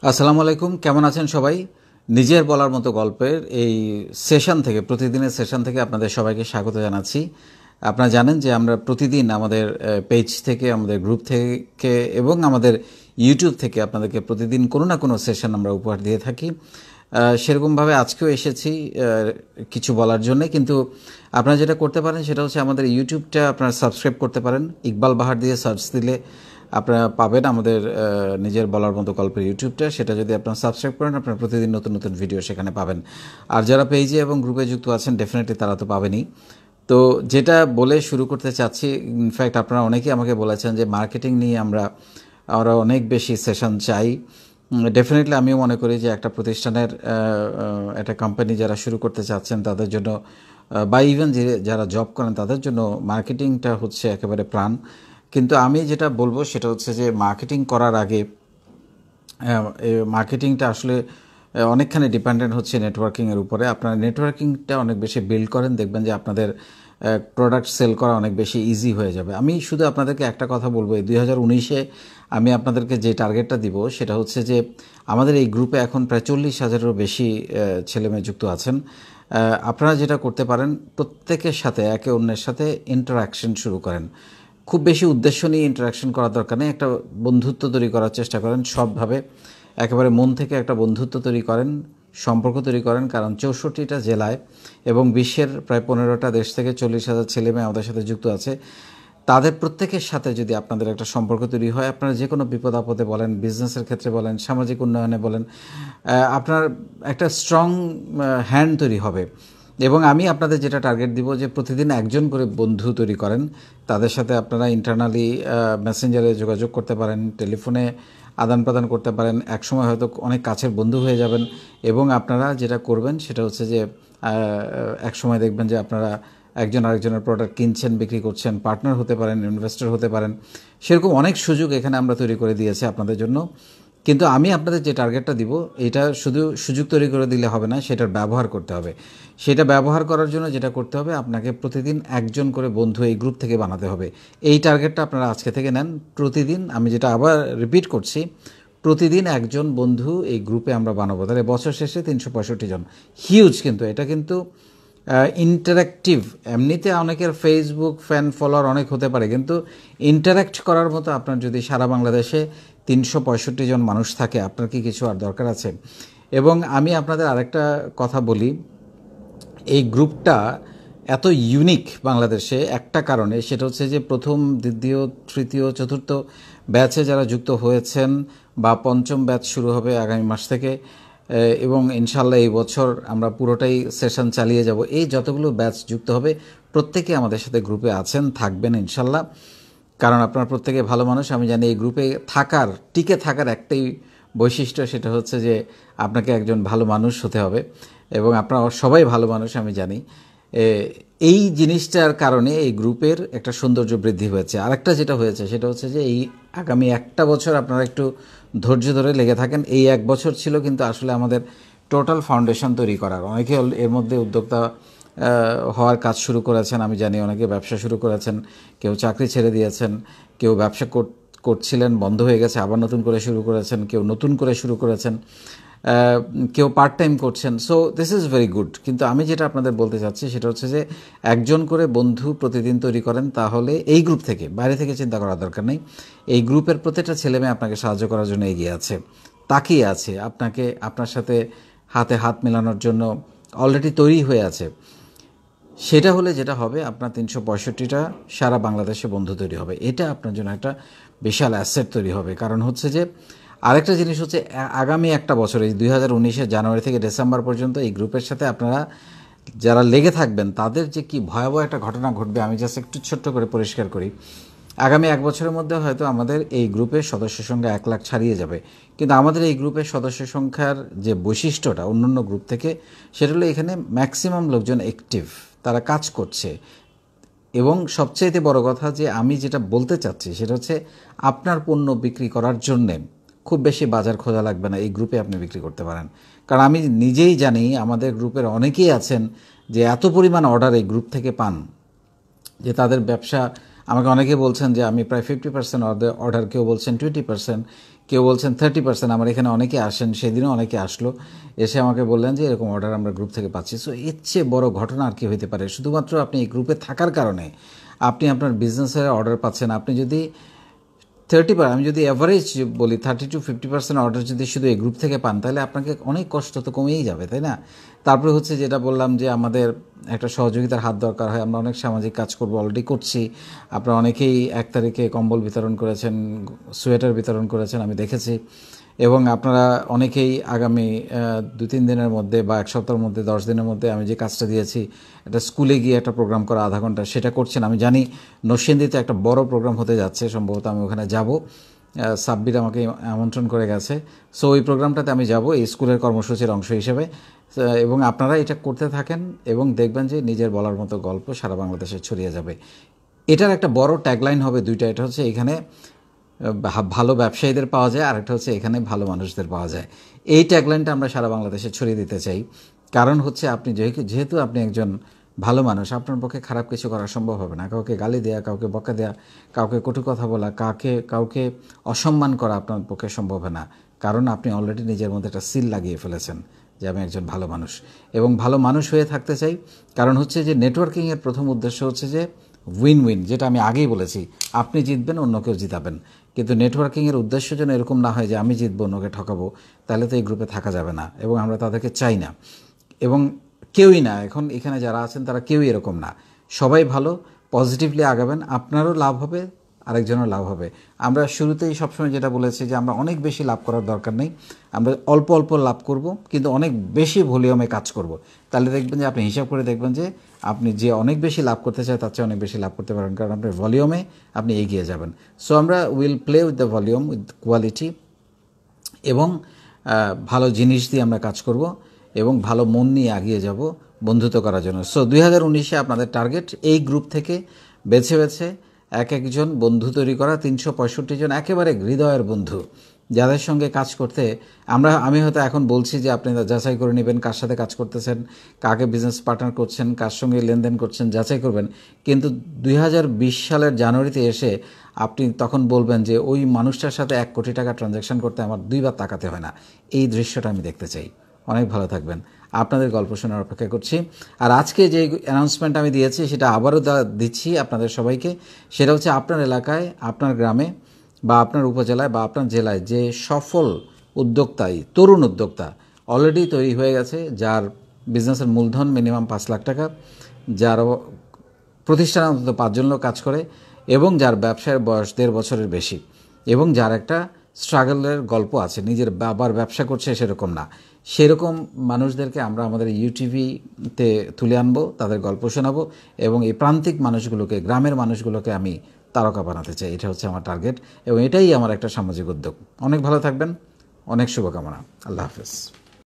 আসসালামু আলাইকুম, কেমন আছেন সবাই? নিজের বলার মতো গল্পের এই সেশন থেকে, প্রতিদিনের সেশন থেকে আপনাদের সবাইকে স্বাগত জানাচ্ছি। আপনারা জানেন যে আমরা প্রতিদিন আমাদের পেজ থেকে, আমাদের গ্রুপ থেকে এবং আমাদের ইউটিউব থেকে আপনাদেরকে প্রতিদিন কোনো না কোনো সেশন আমরা উপহার দিয়ে থাকি। সেরকমভাবে আজকেও এসেছি কিছু বলার জন্য। কিন্তু আপনারা যেটা করতে পারেন সেটা হচ্ছে আমাদের ইউটিউবটা আপনারা সাবস্ক্রাইব করতে পারেন। ইকবাল বাহার দিয়ে সার্চ দিলে আপনারা পাবেন আমাদের নিজের বলার মতো গল্পের ইউটিউবটা। সেটা যদি আপনারা সাবস্ক্রাইব করেন, আপনারা প্রতিদিন নতুন নতুন ভিডিও সেখানে পাবেন। আর যারা পেজে এবং গ্রুপে যুক্ত আছেন ডেফিনেটলি তারা তো পাবেনই। তো যেটা বলে শুরু করতে চাচ্ছি, ইনফ্যাক্ট আপনারা অনেকেই আমাকে বলেছেন যে মার্কেটিং নিয়ে আমরা অনেক বেশি সেশন চাই। ডেফিনেটলি আমিও মনে করি যে একটা প্রতিষ্ঠানের একটা কোম্পানি যারা শুরু করতে চাচ্ছেন তাদের জন্য, বা ইভেন যারা জব করেন তাদের জন্য মার্কেটিংটা হচ্ছে একেবারে প্রাণ। কিন্তু আমি যেটা বলবো সেটা হচ্ছে যে মার্কেটিং করার আগে মার্কেটিংটা আসলে অনেকখানি ডিপেন্ডেন্ট হচ্ছে নেটওয়ার্কিংয়ের উপরে। আপনারা নেটওয়ার্কিংটা অনেক বেশি বিল্ড করেন, দেখবেন যে আপনাদের প্রোডাক্ট সেল করা অনেক বেশি ইজি হয়ে যাবে। আমি শুধু আপনাদেরকে একটা কথা বলবো, এই 2019-এ আমি আপনাদেরকে যে টার্গেটটা দিব সেটা হচ্ছে যে আমাদের এই গ্রুপে এখন প্রায় 40,000-এরও বেশি ছেলেমেয়ে যুক্ত আছেন। আপনারা যেটা করতে পারেন, প্রত্যেকের সাথে একে অন্যের সাথে ইন্টারাকশন শুরু করেন। খুব বেশি উদ্দেশ্য নিয়ে ইন্টারাকশন করার দরকার নেই, একটা বন্ধুত্ব তৈরি করার চেষ্টা করেন। সবভাবে একেবারে মন থেকে একটা বন্ধুত্ব তৈরি করেন, সম্পর্ক তৈরি করেন। কারণ 64টা জেলায় এবং বিশ্বের প্রায় 15টা দেশ থেকে 40,000 ছেলেমেয়ে আমাদের সাথে যুক্ত আছে। তাদের প্রত্যেকের সাথে যদি আপনাদের একটা সম্পর্ক তৈরি হয়, আপনারা যে কোনো বিপদ আপদে বলেন, বিজনেসের ক্ষেত্রে বলেন, সামাজিক উন্নয়নে বলেন, আপনার একটা স্ট্রং হ্যান্ড তৈরি হবে। এবং আমি আপনাদের যেটা টার্গেট দিব যে প্রতিদিন একজন করে বন্ধু তৈরি করেন। তাদের সাথে আপনারা ইন্টারনালি মেসেঞ্জারে যোগাযোগ করতে পারেন, টেলিফোনে আদান প্রদান করতে পারেন। একসময় হয়তো অনেক কাছের বন্ধু হয়ে যাবেন। এবং আপনারা যেটা করবেন সেটা হচ্ছে যে একসময় দেখবেন যে আপনারা একজন আরেকজনের প্রোডাক্ট কিনছেন, বিক্রি করছেন, পার্টনার হতে পারেন, ইনভেস্টর হতে পারেন। সেরকম অনেক সুযোগ এখানে আমরা তৈরি করে দিয়েছি আপনাদের জন্য। কিন্তু আমি আপনাদের যে টার্গেটটা দিব, এটা শুধু সুযোগ তৈরি করে দিলে হবে না, সেটার ব্যবহার করতে হবে। সেটা ব্যবহার করার জন্য যেটা করতে হবে, আপনাকে প্রতিদিন একজন করে বন্ধু এই গ্রুপ থেকে বানাতে হবে। এই টার্গেটটা আপনারা আজকে থেকে নেন। প্রতিদিন, আমি যেটা আবার রিপিট করছি, প্রতিদিন একজন বন্ধু এই গ্রুপে আমরা বানাবো। তাহলে বছর শেষে 365 জন। হিউজ, কিন্তু এটা কিন্তু ইন্টারাক্টিভ। এমনিতে অনেকের ফেসবুক ফ্যান ফলোয়ার অনেক হতে পারে, কিন্তু ইন্টারাক্ট করার মতো আপনার যদি সারা বাংলাদেশে 365 জন মানুষ থাকে, আপনার কি কিছু আর দরকার আছে? এবং আমি আপনাদের আরেকটা কথা বলি, এই গ্রুপটা এত ইউনিক বাংলাদেশে একটা কারণে, সেটা হচ্ছে যে প্রথম, দ্বিতীয়, তৃতীয়, চতুর্থ ব্যাচে যারা যুক্ত হয়েছেন, বা পঞ্চম ব্যাচ শুরু হবে আগামী মাস থেকে, এবং ইনশাল্লাহ এই বছর আমরা পুরোটাই সেশন চালিয়ে যাব। এই যতগুলো ব্যাচ যুক্ত হবে প্রত্যেকে আমাদের সাথে গ্রুপে আছেন, থাকবেন ইনশাল্লাহ। কারণ আপনারা প্রত্যেকে ভালো মানুষ। আমি জানি এই গ্রুপে টিকে থাকার একটাই বৈশিষ্ট্য, সেটা হচ্ছে যে আপনাকে একজন ভালো মানুষ হতে হবে, এবং আপনারা সবাই ভালো মানুষ আমি জানি। এই জিনিসটার কারণে এই গ্রুপের একটা সৌন্দর্য বৃদ্ধি হয়েছে। আরেকটা যেটা হয়েছে সেটা হচ্ছে যে এই আগামী একটা বছর আপনারা একটু ধৈর্য ধরে লেগে থাকেন। এই এক বছর ছিল কিন্তু আসলে আমাদের টোটাল ফাউন্ডেশন তৈরি করার। অনেকে এর মধ্যে উদ্যোক্তা হওয়ার কাজ শুরু করেছেন, আমি জানি অনেকে ব্যবসা শুরু করেছেন, কেউ চাকরি ছেড়ে দিয়েছেন, কেউ ব্যবসা করছিলেন, বন্ধ হয়ে গেছে, আবার নতুন করে শুরু করেছেন, কেউ নতুন করে শুরু করেছেন, কেউ পার্ট টাইম করছেন। So this is very good. কিন্তু আমি যেটা আপনাদের বলতে চাচ্ছি সেটা হচ্ছে যে একজন করে বন্ধু প্রতিদিন তৈরি করেন, তাহলে এই গ্রুপ থেকে, বাইরে থেকে চিন্তা করার দরকার নেই। এই গ্রুপের প্রত্যেকটা ছেলেমেয়ে আপনাকে সাহায্য করার জন্য এগিয়ে আছে, তাকিয়ে আছে, আপনার সাথে হাতে হাত মেলানোর জন্য অলরেডি তৈরি হয়ে আছে। সেটা হলে যেটা হবে, আপনার 365টা সারা বাংলাদেশে বন্ধু তৈরি হবে। এটা আপনার জন্য একটা বিশাল অ্যাসেট তৈরি হবে। কারণ হচ্ছে যে আরেকটা জিনিস হচ্ছে, আগামী একটা বছর, এই 2019-এর জানুয়ারি থেকে ডিসেম্বর পর্যন্ত এই গ্রুপের সাথে আপনারা যারা লেগে থাকবেন, তাদের যে কি ভয়াবহ একটা ঘটনা ঘটবে, আমি জাস্ট একটু ছোট্ট করে পরিষ্কার করি। আগামী এক বছরের মধ্যে হয়তো আমাদের এই গ্রুপের সদস্য সংখ্যা 1 লাখ ছাড়িয়ে যাবে। কিন্তু আমাদের এই গ্রুপের সদস্য সংখ্যার যে বৈশিষ্ট্যটা অন্যান্য গ্রুপ থেকে, সেটা হলো এখানে ম্যাক্সিমাম লোকজন অ্যাক্টিভ, তারা কাজ করছে। এবং সবচাইতে বড় কথা যে আমি যেটা বলতে চাচ্ছি সেটা হচ্ছে, আপনার পণ্য বিক্রি করার জন্যে খুব বেশি বাজার খোঁজা লাগবে না, এই গ্রুপে আপনি বিক্রি করতে পারেন। কারণ আমি নিজেই জানি আমাদের গ্রুপের অনেকেই আছেন যে এত পরিমাণ অর্ডার এই গ্রুপ থেকে পান যে তাদের ব্যবসা আমাকে অনেকে বলছেন যে আমি প্রায় 50% অর্ডার, কেউ বলছেন 20%, কেউ বলছেন 30%। আমার এখানে অনেকে আসেন, সেদিনও অনেকে আসলো, এসে আমাকে বললেন যে এরকম অর্ডার আমরা গ্রুপ থেকে পাচ্ছি। সো এর চেয়ে বড় ঘটনা আর কি হইতে পারে? শুধুমাত্র আপনি এই গ্রুপে থাকার কারণে আপনি আপনার বিজনেসের অর্ডার পাচ্ছেন। আপনি যদি 30, আমি যদি অ্যাভারেজ বলি 30-50% অর্ডার যদি শুধু এই গ্রুপ থেকে পান, তাহলে আপনাকে অনেক কষ্ট তো কমেই যাবে, তাই না? তারপরে হচ্ছে যেটা বললাম যে আমাদের একটা সহযোগিতার হাত দরকার হয়। আমরা অনেক সামাজিক কাজ করব, অলরেডি করছি। আপনারা অনেকেই 1 তারিখে কম্বল বিতরণ করেছেন, সোয়েটার বিতরণ করেছেন, আমি দেখেছি। এবং আপনারা অনেকেই আগামী 2-3 দিনের মধ্যে বা 1 সপ্তাহের মধ্যে, 10 দিনের মধ্যে আমি যে কাজটা দিয়েছি, একটা স্কুলে গিয়ে একটা প্রোগ্রাম করা আধা ঘন্টা, সেটা করছেন। আমি জানি নরসিংদীতে একটা বড় প্রোগ্রাম হতে যাচ্ছে, সম্ভবত আমি ওখানে যাব। সাব্বির আমাকে আমন্ত্রণ করে গেছে। সো ওই প্রোগ্রামটাতে আমি যাব এই স্কুলের কর্মসূচির অংশ হিসেবে। এবং আপনারা এটা করতে থাকেন এবং দেখবেন যে নিজের বলার মতো গল্প সারা বাংলাদেশে ছড়িয়ে যাবে। এটার একটা বড় ট্যাগলাইন হবে দুইটা। এটা হচ্ছে এখানে ভালো ব্যবসায়ীদের পাওয়া যায়, আর একটা হচ্ছে এখানে ভালো মানুষদের পাওয়া যায়। এই ট্যাগলাইনটা আমরা সারা বাংলাদেশে ছড়িয়ে দিতে চাই। কারণ হচ্ছে আপনি যেহেতু আপনি একজন ভালো মানুষ, আপনার পক্ষে খারাপ কিছু করা সম্ভব হবে না। কাউকে গালি দেয়া, কাউকে বকা দেয়া, কাউকে কটু কথা বলা, কাউকে অসম্মান করা আপনার পক্ষে সম্ভব হয় না। কারণ আপনি অলরেডি নিজের মধ্যে একটা সিল লাগিয়ে ফেলেছেন যে আমি একজন ভালো মানুষ, এবং ভালো মানুষ হয়ে থাকতে চাই। কারণ হচ্ছে যে নেটওয়ার্কিংয়ের প্রথম উদ্দেশ্য হচ্ছে যে উইন উইন, যেটা আমি আগেই বলেছি, আপনি জিতবেন, অন্য কেউ জিতাবেন। কিন্তু নেটওয়ার্কিংয়ের উদ্দেশ্য যেন এরকম না হয় যে আমি জিতবো, অন্যকে ঠকাবো, তাহলে তো এই গ্রুপে থাকা যাবে না, এবং আমরা তাদেরকে চাই না। এবং কেউই না, এখন এখানে যারা আছেন তারা কেউই এরকম না। সবাই ভালো, পজিটিভলি আগাবেন, আপনারও লাভ হবে, আরেকজনের লাভ হবে। আমরা শুরুতেই সবসময় যেটা বলেছি যে আমরা অনেক বেশি লাভ করার দরকার নেই, আমরা অল্প অল্প লাভ করব, কিন্তু অনেক বেশি ভলিউমে কাজ করব। তাহলে দেখবেন যে আপনি হিসাব করে দেখবেন যে আপনি যে অনেক বেশি লাভ করতে চায় তার চেয়ে অনেক বেশি লাভ করতে পারেন, কারণ আপনার ভলিউমে আপনি এগিয়ে যাবেন। সো আমরা will play with the volume, with quality, এবং ভালো জিনিস দিয়ে আমরা কাজ করব, এবং ভালো মন নিয়ে এগিয়ে যাব বন্ধুত্ব করার জন্য। সো 2019-এ আপনাদের টার্গেট এই গ্রুপ থেকে বেছে বেছে এক একজন বন্ধু তৈরি করা, 365 জন একেবারে হৃদয়ের বন্ধু, যাদের সঙ্গে কাজ করতে আমি হয়তো এখন বলছি যে আপনি যাচাই করে নেবেন কার সাথে কাজ করতেছেন, কাকে বিজনেস পার্টনার করছেন, কার সঙ্গে লেনদেন করছেন, যাচাই করবেন। কিন্তু 2020 সালের জানুয়ারিতে এসে আপনি তখন বলবেন যে ওই মানুষটার সাথে 1 কোটি টাকা ট্রানজ্যাকশন করতে আমার 2 বার তাকাতে হয় না। এই দৃশ্যটা আমি দেখতে চাই। অনেক ভালো থাকবেন, আপনাদের গল্প শোনার অপেক্ষা করছি। আর আজকে যে অ্যানাউন্সমেন্ট আমি দিয়েছি সেটা আবারও দিচ্ছি আপনাদের সবাইকে। সেটা হচ্ছে আপনার এলাকায়, আপনার গ্রামে বা আপনার উপজেলায় বা আপনার জেলায় যে সফল উদ্যোক্তা, তরুণ উদ্যোক্তা অলরেডি তৈরি হয়ে গেছে, যার বিজনেসের মূলধন মিনিমাম 5 লাখ টাকা, যার প্রতিষ্ঠানে অন্তত 5 জন লোক কাজ করে, এবং যার ব্যবসায়ের বয়স 1.5 বছরের বেশি, এবং যার একটা স্ট্রাগলের গল্প আছে, নিজের বাবার ব্যবসা করছে সেরকম না, সেরকম মানুষদেরকে আমরা আমাদের ইউটিভিতে তুলে আনবো, তাদের গল্প শোনাবো, এবং এই প্রান্তিক মানুষগুলোকে, গ্রামের মানুষগুলোকে আমি তারকা বানাতে চাই। এটা হচ্ছে আমার টার্গেট, এবং এটাই আমার একটা সামাজিক উদ্যোগ। অনেক ভালো থাকবেন, অনেক শুভকামনা। আল্লাহ হাফেজ।